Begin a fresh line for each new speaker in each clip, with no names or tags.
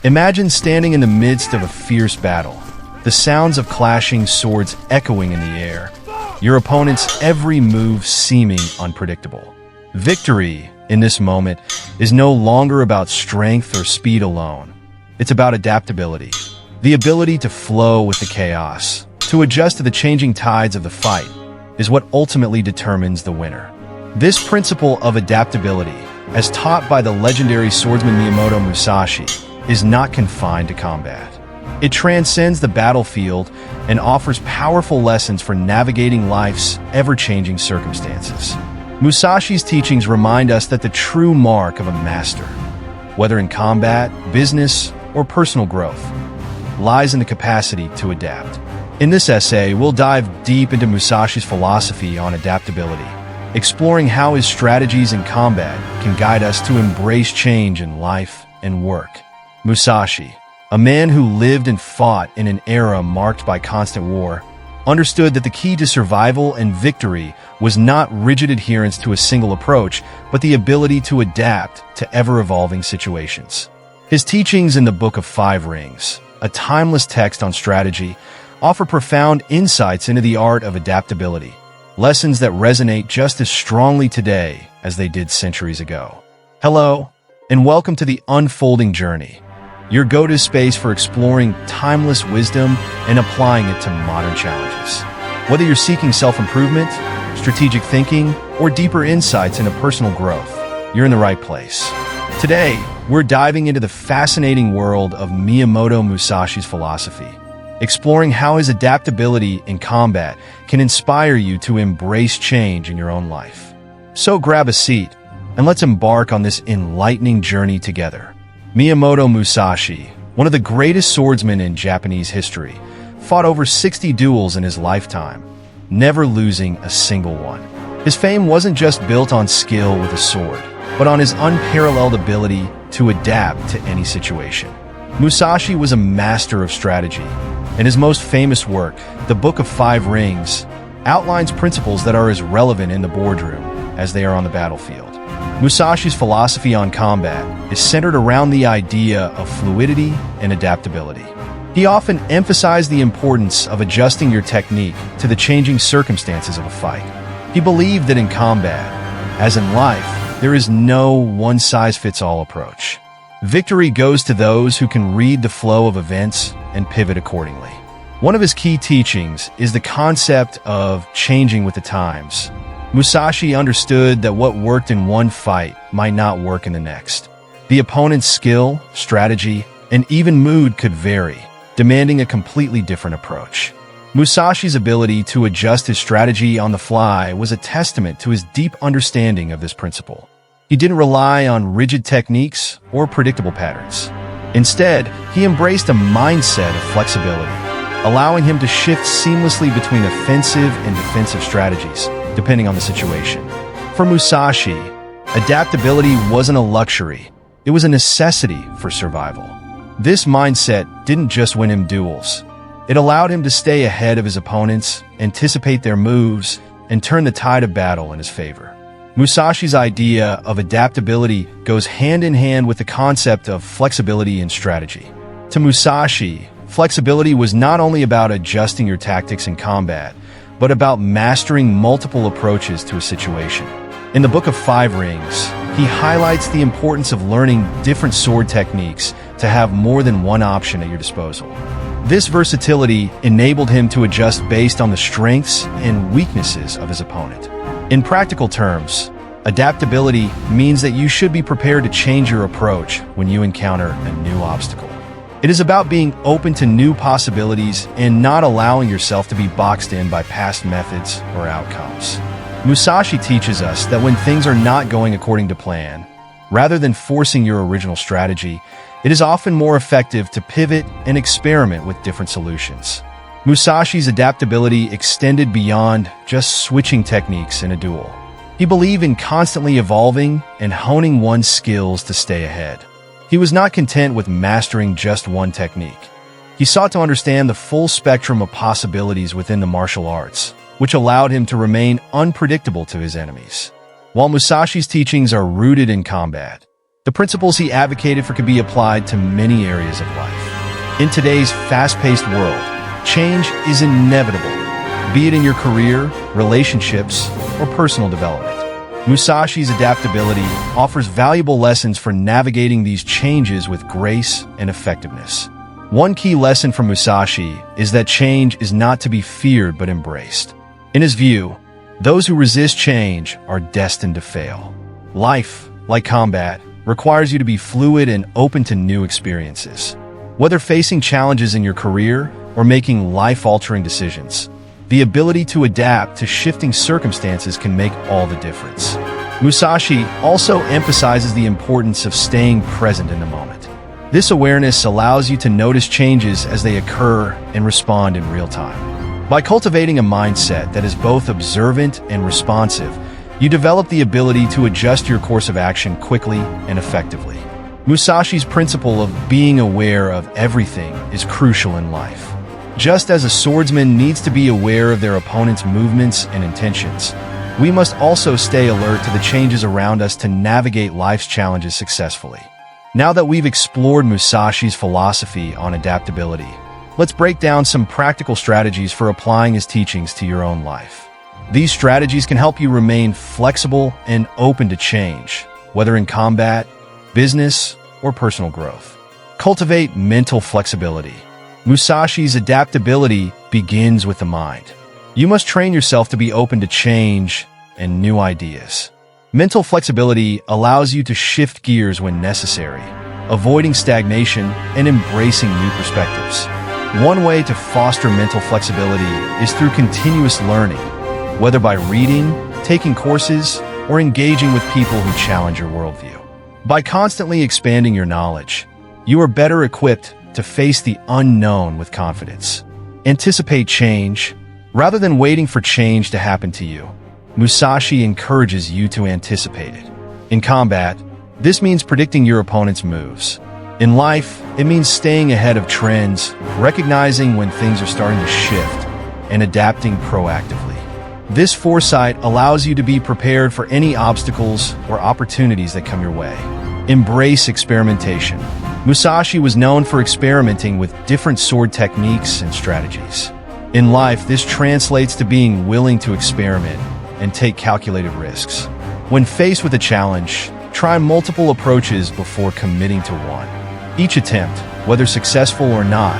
Imagine standing in the midst of a fierce battle, the sounds of clashing swords echoing in the air, your opponent's every move seeming unpredictable. Victory, in this moment, is no longer about strength or speed alone. It's about adaptability, the ability to flow with the chaos, to adjust to the changing tides of the fight, is what ultimately determines the winner. This principle of adaptability, as taught by the legendary swordsman Miyamoto Musashi, is not confined to combat. It transcends the battlefield and offers powerful lessons for navigating life's ever-changing circumstances. Musashi's teachings remind us that the true mark of a master, whether in combat, business, or personal growth, lies in the capacity to adapt. In this essay, we'll dive deep into Musashi's philosophy on adaptability, exploring how his strategies in combat can guide us to embrace change in life and work. Musashi, a man who lived and fought in an era marked by constant war, understood that the key to survival and victory was not rigid adherence to a single approach, but the ability to adapt to ever-evolving situations. His teachings in the Book of Five Rings, a timeless text on strategy, offer profound insights into the art of adaptability, lessons that resonate just as strongly today as they did centuries ago. Hello, and welcome to the Unfolding Journey, your go-to space for exploring timeless wisdom and applying it to modern challenges. Whether you're seeking self-improvement, strategic thinking, or deeper insights into personal growth, you're in the right place. Today, we're diving into the fascinating world of Miyamoto Musashi's philosophy, exploring how his adaptability in combat can inspire you to embrace change in your own life. So grab a seat, and let's embark on this enlightening journey together. Miyamoto Musashi, one of the greatest swordsmen in Japanese history, fought over 60 duels in his lifetime, never losing a single one. His fame wasn't just built on skill with a sword, but on his unparalleled ability to adapt to any situation. Musashi was a master of strategy, and his most famous work, the Book of Five Rings, outlines principles that are as relevant in the boardroom as they are on the battlefield. Musashi's philosophy on combat is centered around the idea of fluidity and adaptability. He often emphasized the importance of adjusting your technique to the changing circumstances of a fight. He believed that in combat, as in life, there is no one-size-fits-all approach. Victory goes to those who can read the flow of events and pivot accordingly. One of his key teachings is the concept of changing with the times. Musashi understood that what worked in one fight might not work in the next. The opponent's skill, strategy, and even mood could vary, demanding a completely different approach. Musashi's ability to adjust his strategy on the fly was a testament to his deep understanding of this principle. He didn't rely on rigid techniques or predictable patterns. Instead, he embraced a mindset of flexibility, allowing him to shift seamlessly between offensive and defensive strategies, depending on the situation. For Musashi, adaptability wasn't a luxury, it was a necessity for survival. This mindset didn't just win him duels. It allowed him to stay ahead of his opponents, anticipate their moves, and turn the tide of battle in his favor. Musashi's idea of adaptability goes hand in hand with the concept of flexibility in strategy. To Musashi, flexibility was not only about adjusting your tactics in combat, but about mastering multiple approaches to a situation. In the Book of Five Rings, he highlights the importance of learning different sword techniques to have more than one option at your disposal. This versatility enabled him to adjust based on the strengths and weaknesses of his opponent. In practical terms, adaptability means that you should be prepared to change your approach when you encounter a new obstacle. It is about being open to new possibilities and not allowing yourself to be boxed in by past methods or outcomes. Musashi teaches us that when things are not going according to plan, rather than forcing your original strategy, it is often more effective to pivot and experiment with different solutions. Musashi's adaptability extended beyond just switching techniques in a duel. He believed in constantly evolving and honing one's skills to stay ahead. He was not content with mastering just one technique. He sought to understand the full spectrum of possibilities within the martial arts, which allowed him to remain unpredictable to his enemies. While Musashi's teachings are rooted in combat, The principles he advocated for could be applied to many areas of life. In today's fast-paced world, change is inevitable, be it in your career, relationships, or personal development. Musashi's Adaptability offers valuable lessons for navigating these changes with grace and effectiveness. One key lesson from Musashi is that change is not to be feared but embraced. In his view, those who resist change are destined to fail. Life, like combat, requires you to be fluid and open to new experiences. Whether facing challenges in your career or making life-altering decisions, the ability to adapt to shifting circumstances can make all the difference. Musashi also emphasizes the importance of staying present in the moment. This awareness allows you to notice changes as they occur and respond in real time. By cultivating a mindset that is both observant and responsive, you develop the ability to adjust your course of action quickly and effectively. Musashi's principle of being aware of everything is crucial in life. Just as a swordsman needs to be aware of their opponent's movements and intentions, we must also stay alert to the changes around us to navigate life's challenges successfully. Now that we've explored Musashi's philosophy on adaptability, let's break down some practical strategies for applying his teachings to your own life. These strategies can help you remain flexible and open to change, whether in combat, business, or personal growth. Cultivate mental flexibility. Musashi's adaptability begins with the mind. You must train yourself to be open to change and new ideas. Mental flexibility allows you to shift gears when necessary, avoiding stagnation and embracing new perspectives. One way to foster mental flexibility is through continuous learning, whether by reading, taking courses, or engaging with people who challenge your worldview. By constantly expanding your knowledge, you are better equipped to face the unknown with confidence. Anticipate change. Rather than waiting for change to happen to you, Musashi encourages you to anticipate it. In combat, this means predicting your opponent's moves. In life, it means staying ahead of trends, recognizing when things are starting to shift, and adapting proactively. This foresight allows you to be prepared for any obstacles or opportunities that come your way. Embrace experimentation. Musashi was known for experimenting with different sword techniques and strategies. In life, this translates to being willing to experiment and take calculated risks. When faced with a challenge, try multiple approaches before committing to one. Each attempt, whether successful or not,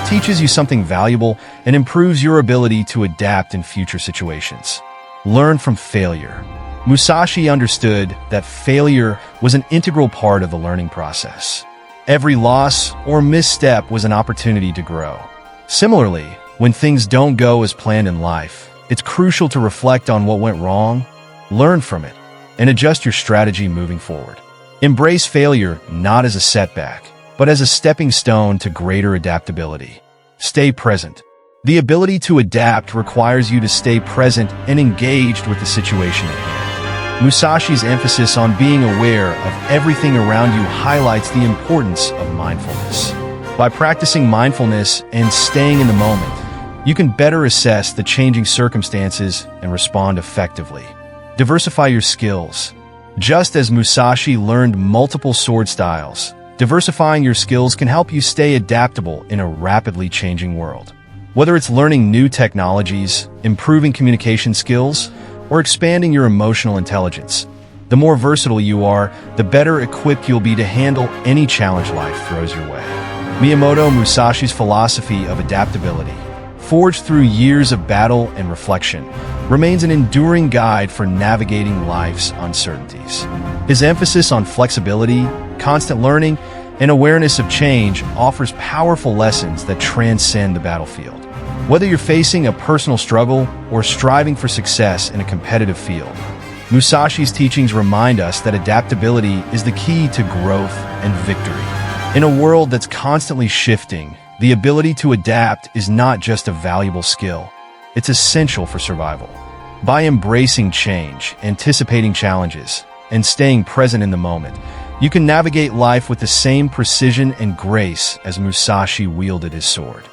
teaches you something valuable and improves your ability to adapt in future situations. Learn from failure. Musashi understood that failure was an integral part of the learning process. Every loss or misstep was an opportunity to grow. Similarly, when things don't go as planned in life, it's crucial to reflect on what went wrong, learn from it, and adjust your strategy moving forward. Embrace failure not as a setback, but as a stepping stone to greater adaptability. Stay present. The ability to adapt requires you to stay present and engaged with the situation at hand. Musashi's emphasis on being aware of everything around you highlights the importance of mindfulness. By practicing mindfulness and staying in the moment, you can better assess the changing circumstances and respond effectively. Diversify your skills. Just as Musashi learned multiple sword styles, diversifying your skills can help you stay adaptable in a rapidly changing world. Whether it's learning new technologies, improving communication skills, or expanding your emotional intelligence, the more versatile you are, the better equipped you'll be to handle any challenge life throws your way. Miyamoto Musashi's philosophy of adaptability, forged through years of battle and reflection, remains an enduring guide for navigating life's uncertainties. His emphasis on flexibility, constant learning, and awareness of change offers powerful lessons that transcend the battlefield. Whether you're facing a personal struggle or striving for success in a competitive field, Musashi's teachings remind us that adaptability is the key to growth and victory. In a world that's constantly shifting, the ability to adapt is not just a valuable skill, it's essential for survival. By embracing change, anticipating challenges, and staying present in the moment, you can navigate life with the same precision and grace as Musashi wielded his sword.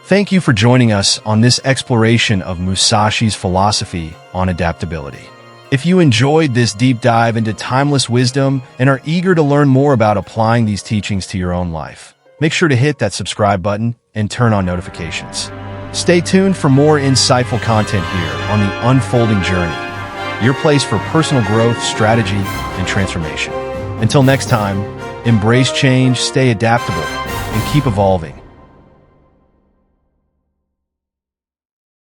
Thank you for joining us on this exploration of Musashi's philosophy on adaptability. If you enjoyed this deep dive into timeless wisdom and are eager to learn more about applying these teachings to your own life, make sure to hit that subscribe button and turn on notifications. Stay tuned for more insightful content here on The Unfolding Journey, your place for personal growth, strategy, and transformation. Until next time, embrace change, stay adaptable, and keep evolving.